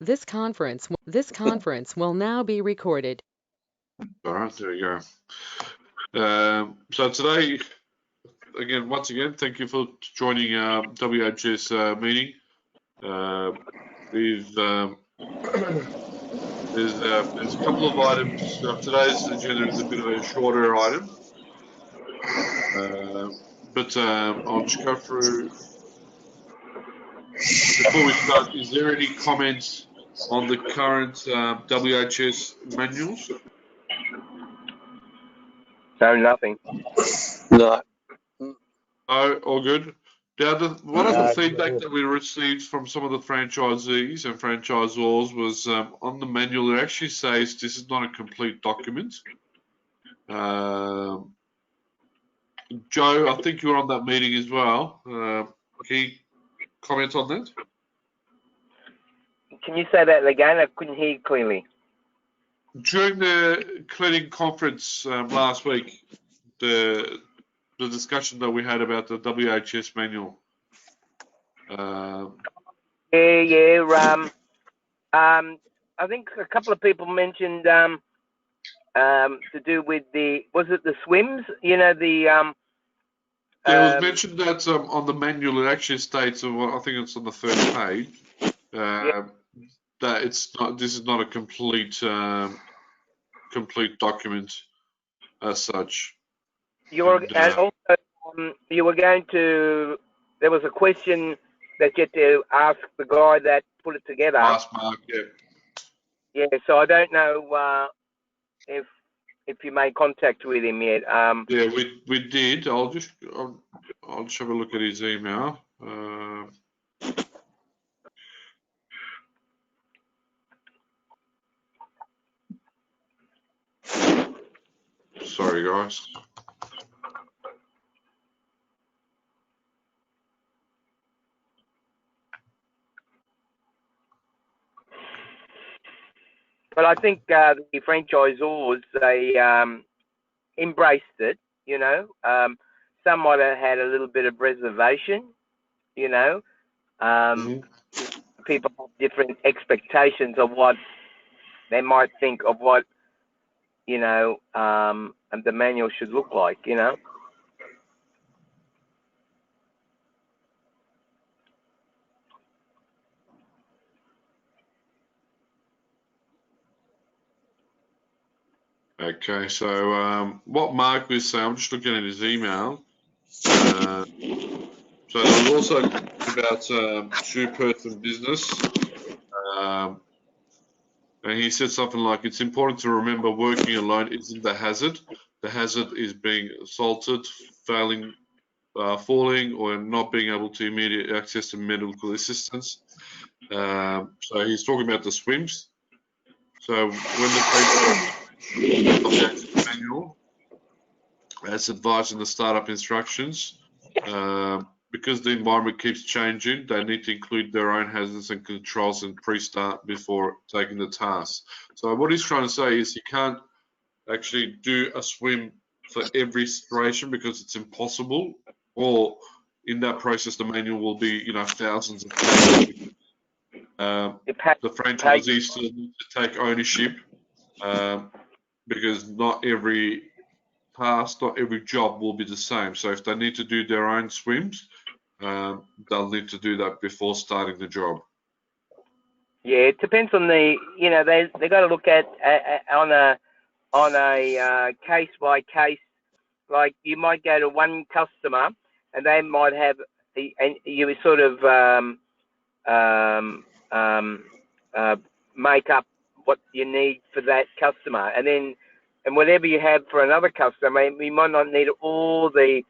This conference will now be recorded. All right, there you go. So today, once again, thank you for joining our WHS meeting. We've there's a couple of items. Today's agenda is a bit of a shorter item, but I'll just go through. Before we start, is there any comments on the current WHS manuals? No, nothing. No. Oh, all good. One of the feedback that we received from some of the franchisees and franchisors was on the manual, it actually says this is not a complete document. Joe, I think you were on that meeting as well. Can you comment on that? Can you say that again? I couldn't hear you clearly. During the cleaning conference last week, the discussion that we had about the WHS manual. I think a couple of people mentioned to do with was it the swims? You know, it was mentioned that on the manual it actually states, I think it's on the first page, that this is not a complete document as such. You were going to. There was a question that you had to ask the guy that put it together. Ask Mark, yeah. Yeah, so I don't know if you made contact with him yet. Yeah, we did. I'll just have a look at his email. Sorry, guys. But I think the franchisors, they embraced it, you know. Some might have had a little bit of reservation, you know. People have different expectations of what they might think of what, you know, the manual should look like, you know. Okay, so what Mark was saying, I'm just looking at his email. So there was also about two-person business. And he said something like, it's important to remember working alone isn't the hazard. The hazard is being assaulted, falling, or not being able to immediately access to medical assistance. So he's talking about the swims. So when the manual, as advised in the startup instructions, because the environment keeps changing, they need to include their own hazards and controls and pre-start before taking the task. So what he's trying to say is you can't actually do a swim for every situation because it's impossible, or in that process the manual will be, you know, thousands of pages. The franchisees still need to take ownership because not every task, not every job will be the same. So if they need to do their own swims, they'll need to do that before starting the job. Yeah, it depends on the, you know, they got to look at on a case by case. Like you might go to one customer and they might have, and you sort of make up what you need for that customer, and whatever you have for another customer, you might not need all the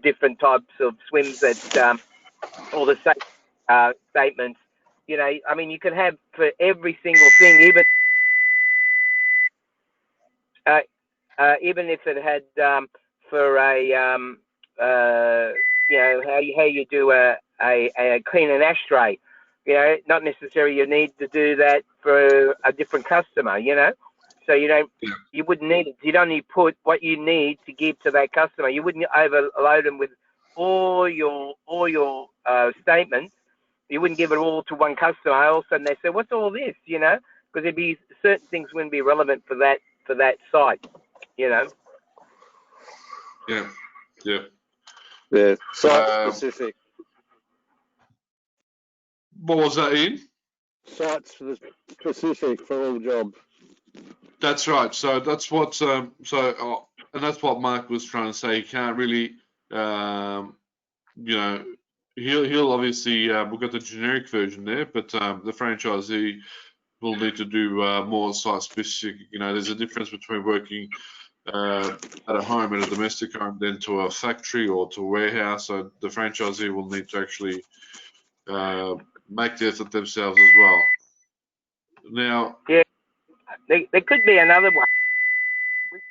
different types of swims that all the statements. You know, I mean, you could have for every single thing, even if it had for a you know, how you do a clean an ashtray. You know, not necessarily you need to do that for a different customer, you know. So you wouldn't need it. You'd only put what you need to give to that customer. You wouldn't overload them with all your statements. You wouldn't give it all to one customer. All of a sudden they say, "What's all this?" You know, because there'd be certain things wouldn't be relevant for that site. You know. Yeah. Yeah. Yeah, site specific. What was that, Ian? Site specific for all jobs. That's right. So that's what. And that's what Mark was trying to say. He can't really, you know, he'll obviously we've got the generic version there, but the franchisee will need to do more site specific. You know, there's a difference between working at a home, at a domestic home, then to a factory or to a warehouse. So the franchisee will need to actually make the effort themselves as well. Now, yeah, there could be another one.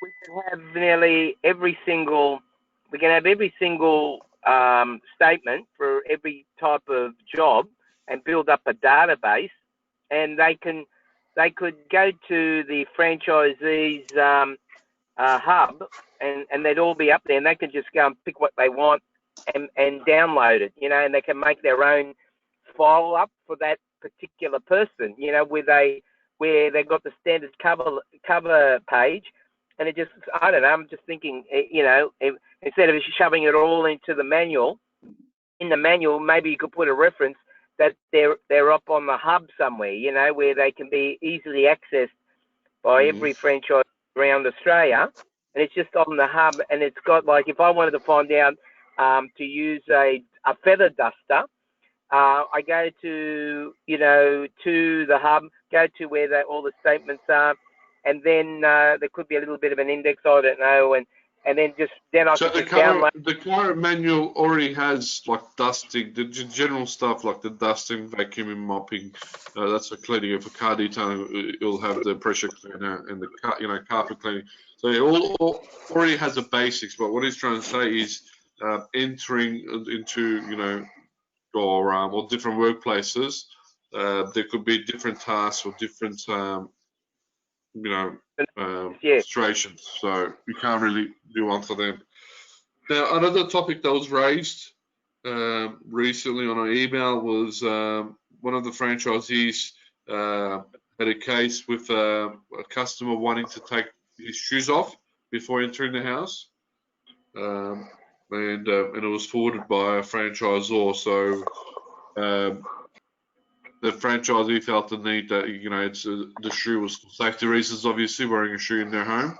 We can have nearly every single. We can have every single statement for every type of job and build up a database, and they could go to the franchisee's hub, and they'd all be up there, and they can just go and pick what they want and download it, you know, and they can make their own file up for that particular person, you know, where they've got the standard cover page, and it just, I don't know, I'm just thinking, you know, instead of shoving it all into the manual, in the manual, maybe you could put a reference that they're up on the hub somewhere, you know, where they can be easily accessed by every franchise around Australia, and it's just on the hub, and it's got, like, if I wanted to find out to use a feather duster, I go to, you know, to the hub, go to where all the statements are, and then there could be a little bit of an index, I don't know, and then I so can download. The current manual already has like dusting, the general stuff like the dusting, vacuuming, mopping. That's for cleaning. For car detailing, it'll have the pressure cleaner and the carpet cleaning. So it all already has the basics. But what he's trying to say is entering into, you know, or different workplaces, there could be different tasks or different you know, situations. So you can't really do one for them. Now, another topic that was raised recently on an email was one of the franchisees had a case with a customer wanting to take his shoes off before entering the house, and it was forwarded by a franchisor. So the franchisee felt the need that, you know, the shoe was for safety reasons, obviously wearing a shoe in their home,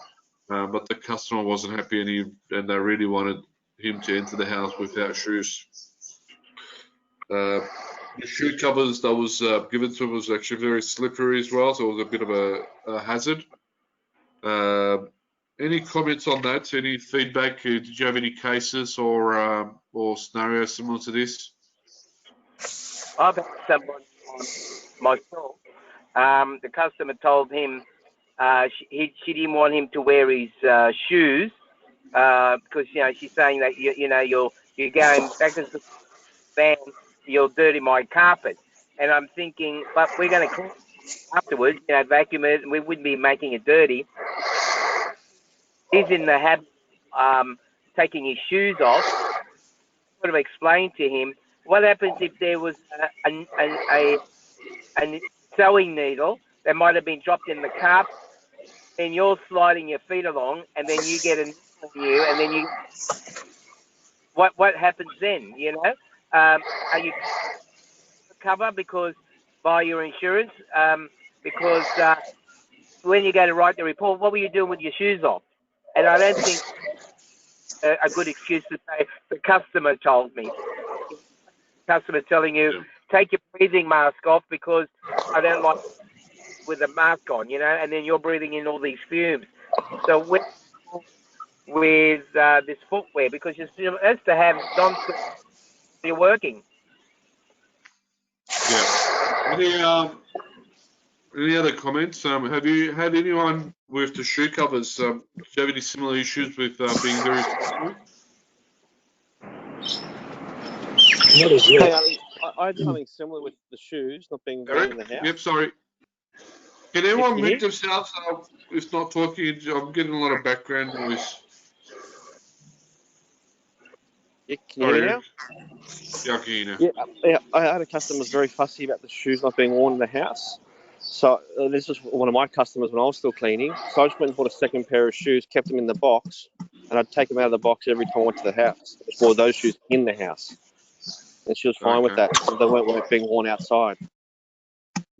but the customer wasn't happy, and they really wanted him to enter the house without shoes. The shoe covers that was given to him was actually very slippery as well, so it was a bit of a hazard. Any comments on that? Any feedback? Did you have any cases or scenarios similar to this? I've had someone myself. The customer told him she didn't want him to wear his shoes because, you know, she's saying that you're going back to the van, you'll dirty my carpet. And I'm thinking, but we're going to clean it afterwards, you know, vacuum it, and we wouldn't be making it dirty. He's in the habit taking his shoes off. Sort of explained to him what happens if there was a sewing needle that might have been dropped in the carpet, and you're sliding your feet along, and then you get a needle in you, and then what happens then? You know, are you cover because by your insurance? Because when you go to write the report, what were you doing with your shoes off? And I don't think a good excuse to say the customer told me. Customer telling you, take your breathing mask off because I don't like with a mask on, you know, and then you're breathing in all these fumes. So with this footwear, because you're supposed to have non-slip you're working. Yeah. Any other comments? Have you had anyone with the shoe covers? Do you have any similar issues with being very slippery? Hey, I had something similar with the shoes not being worn in the house. Yep, sorry. Can anyone mute themselves? If not talking, I'm getting a lot of background noise. Yeah, can you hear me now? Yeah, I can hear you now. Yeah, I had a customer who was very fussy about the shoes not being worn in the house. So this was one of my customers when I was still cleaning. So I just went and bought a second pair of shoes, kept them in the box, and I'd take them out of the box every time I went to the house. I just wore those shoes in the house. And she was fine with Okay. that. So they weren't being worn outside.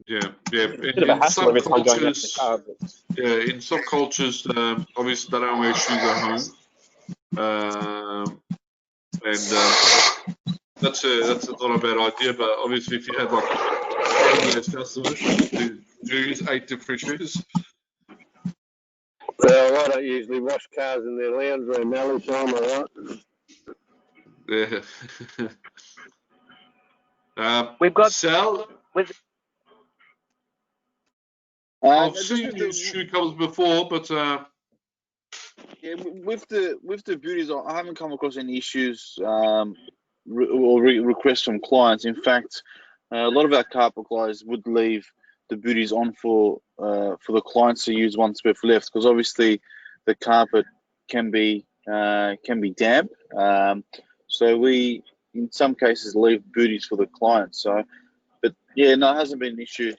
Yeah. Bit of a In hassle some every time going out in the cultures, car. But in some cultures, obviously they don't wear shoes at home, and that's not a bad idea. But obviously, if you had like those customers who use 8 different shoes, Well, I don't usually wash cars in their lounge room, Nelly, so I'm all right. yeah. We've got Sal, with I've Just seen with your the shoe covers before, but yeah, with the beauties, I haven't come across any issues requests from clients. In fact, a lot of our carpet guys would leave the beauties on for the clients to use once we've left, because obviously the carpet can be damp. So we, in some cases, leave beauties for the clients. So, but yeah, no, it hasn't been an issue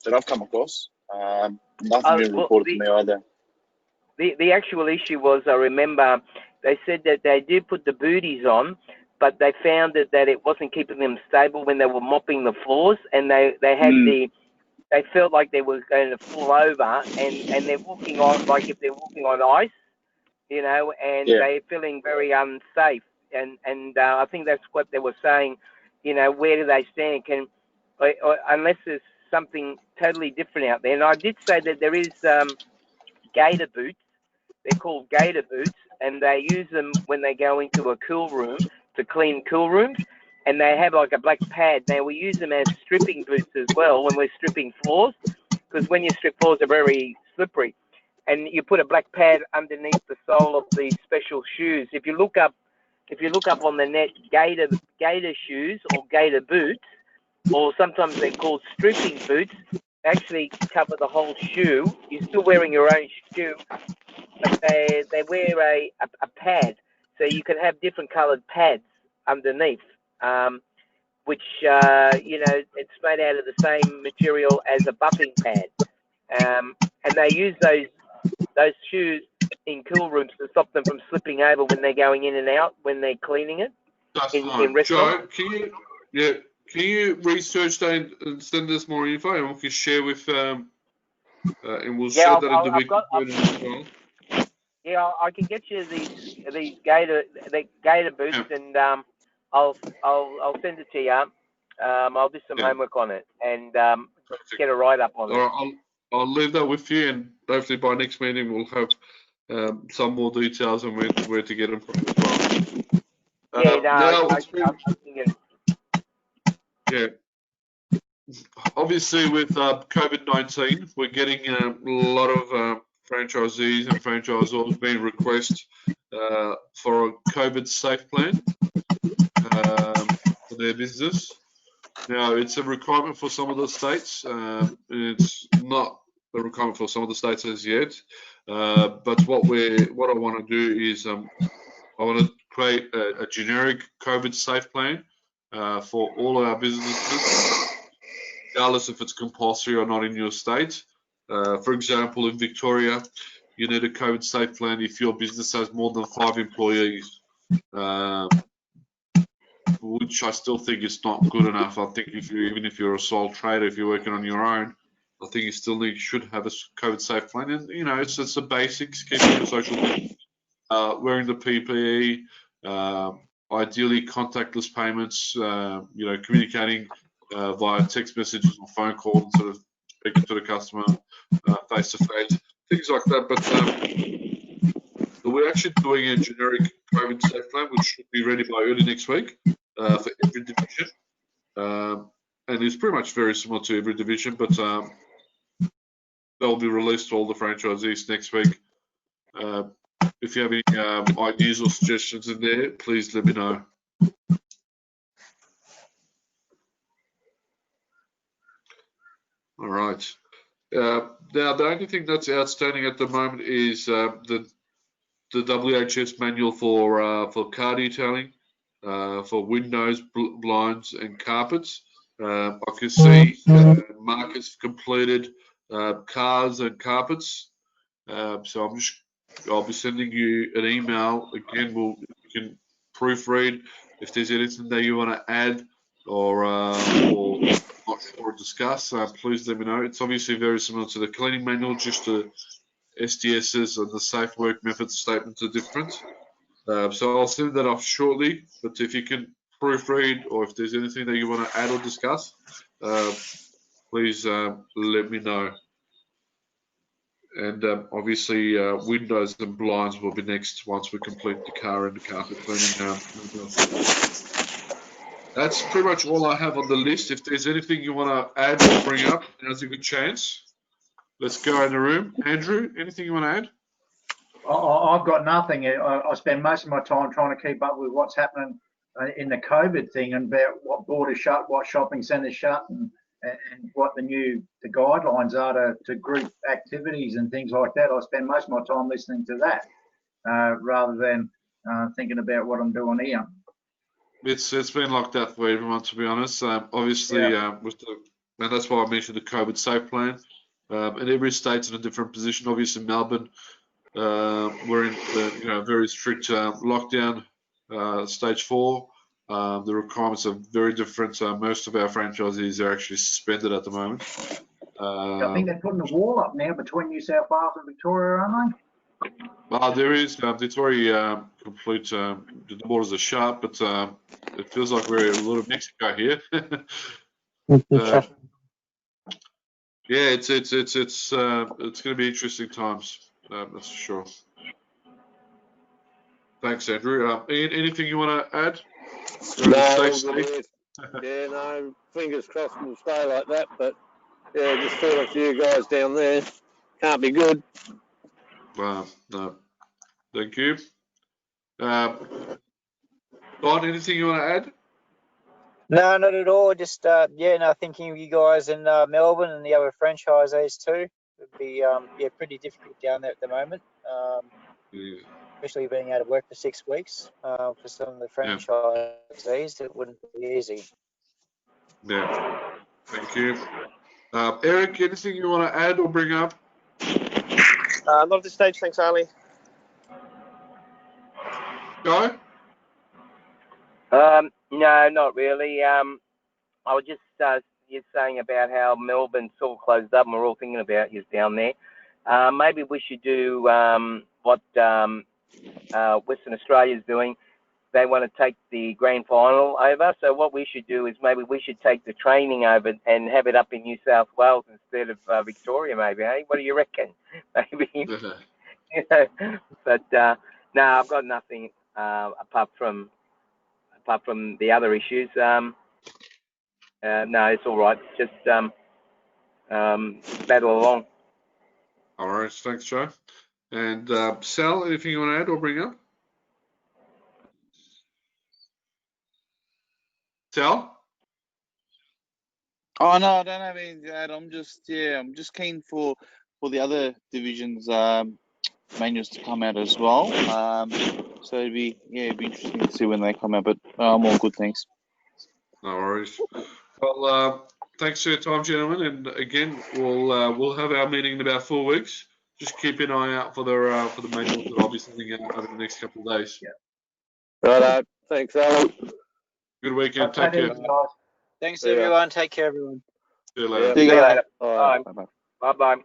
that I've come across. Nothing been well, reported to me either. the actual issue was, I remember they said that they did put the booties on, but they found that it wasn't keeping them stable when they were mopping the floors, and they had they felt like they were going to fall over, and they're walking on, like if they're walking on ice, you know, and Yeah. they're feeling very unsafe. And I think that's what they were saying, you know, where do they stand? Unless there's something totally different out there. And I did say that there is gator boots. They're called gator boots, and they use them when they go into a cool room to clean cool rooms. And they have like a black pad. Now we use them as stripping boots as well when we're stripping floors, because when you strip floors, they're very slippery. And you put a black pad underneath the sole of these special shoes. If you look up on the net, gator shoes or gator boots, or sometimes they're called stripping boots, actually cover the whole shoe. You're still wearing your own shoe, but they wear a pad, so you can have different coloured pads underneath, which you know, it's made out of the same material as a buffing pad, and they use those shoes in cool rooms to stop them from slipping over when they're going in and out when they're cleaning it that's in fine. restaurants. Joe, can you research that and send us more info, and we can share with and we'll Yeah, share that in the week as well. Yeah, I can get you these gator boots, Yeah. and I'll send it to you. I'll do some homework on it and get a write up on it. All right, I'll leave that with you, and hopefully by next meeting we'll have some more details on where to get them from as well. Yeah, no, Now, yeah. Obviously, with COVID-19, we're getting a lot of franchisees and franchisors being requested for a COVID safe plan for their business. Now, it's a requirement for some of the states. It's not a requirement for some of the states as yet. But what I want to do is I want to create a generic COVID safe plan for all of our businesses, regardless if it's compulsory or not in your state. For example, in Victoria, you need a COVID safe plan if your business has more than 5 employees, which I still think is not good enough. I think even if you're a sole trader, if you're working on your own, I think you still should have a COVID safe plan. And you know, it's the basics: keeping your social distance, wearing the PPE, ideally contactless payments. You know, communicating via text messages or phone call instead of speaking to the customer face to face, things like that. But we're actually doing a generic COVID safe plan, which should be ready by early next week for every division. And it's pretty much very similar to every division, but they'll be released to all the franchisees next week. If you have any ideas or suggestions in there, please let me know. All right. Now, the only thing that's outstanding at the moment is the WHS manual for car detailing. for windows, blinds, and carpets. I can see Marcus completed cars and carpets. So I'll be sending you an email again. You can proofread if there's anything that you want to add or not sure or discuss. Please let me know. It's obviously very similar to the cleaning manual, just the SDSs and the safe work method statements are different. So I'll send that off shortly. But if you can proofread or if there's anything that you want to add or discuss, please let me know. And obviously, windows and blinds will be next once we complete the car and the carpet cleaning. That's pretty much all I have on the list. If there's anything you want to add or bring up, now's a good chance. Let's go in the room. Andrew, anything you want to add? I've got nothing. I spend most of my time trying to keep up with what's happening in the COVID thing and about what borders shut, what shopping centres shut, and what the guidelines are to group activities and things like that. I spend most of my time listening to that rather than thinking about what I'm doing here. It's been like that for everyone, to be honest. Obviously, and that's why I mentioned the COVID safe plan. And every state's in a different position. Obviously, Melbourne, we're in the very strict lockdown, stage 4. The requirements are very different. Most of our franchisees are actually suspended at the moment. I think they're putting a wall up now between New South Wales and Victoria, aren't they? There is. Victoria complete. The borders are shut, but it feels like we're a little Mexico here. Yeah, it's going to be interesting times. That's for sure. Thanks, Andrew. Ian, anything you want to add? No, fingers crossed we'll stay like that. But yeah, just thought a few guys down there can't be good. No. Thank you. Don, anything you want to add? No, not at all. Just thinking of you guys in Melbourne and the other franchisees too. It'd be pretty difficult down there at the moment. Especially being out of work for 6 weeks. For some of the franchisees, it wouldn't be easy. Yeah. Thank you. Eric, anything you want to add or bring up? Not at this stage, thanks, Ali. Guy? No, not really. I was just you're saying about how Melbourne's all closed up and we're all thinking about you down there. Maybe we should do what Western Australia's doing. They want to take the grand final over. So what we should do is maybe we should take the training over and have it up in New South Wales instead of Victoria, maybe. Hey, what do you reckon? Maybe. But no, I've got nothing apart from the other issues. No, it's all right. Just battle along. All right, thanks, Joe. And Sal, anything you want to add or bring up? Sal? Oh no, I don't have anything to add. I'm just keen for the other divisions manuals to come out as well. So it'd be interesting to see when they come out. But I'm all good, thanks. No worries. Well, thanks for your time, gentlemen. And again, we'll have our meeting in about 4 weeks. Just keep an eye out for the manuals that I'll be sending out over the next couple of days. Yeah. Right. Thanks, Alan. Good weekend. Take care. Thanks, everyone. Take care, everyone. See you later. See you later. Bye. Bye. Bye.